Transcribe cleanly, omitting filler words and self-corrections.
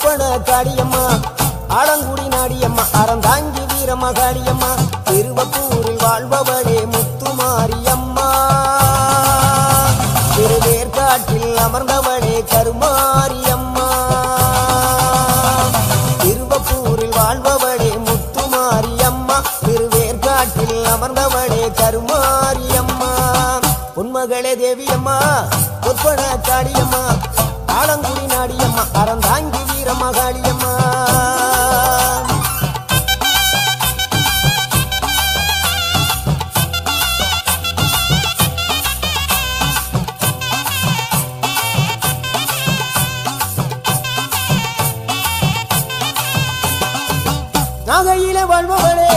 பொற்பன காடியம்மா ஆலங்குடி நாடியம்மா அறந்தாங்கி வீரமகாளியம்மா திருவப்பூரில் வாழ்பவளே முத்துமாரியம்மா திருவேற்காட்டில் அமர்ந்தவளே கருமாரியம்மா திருவப்பூரில் வாழ்பவளே முத்துமாரியம்மா திருவேற்காட்டில் அமர்ந்தவளே கருமாரியம்மா உன்மகளே தேவியம்மா பொற்பன காளியம்மா ஆலங்குடி நாடியம்மா அறந்தாங்கி வீரமகாளியம்மா நாகையிலே வாழ்பவளே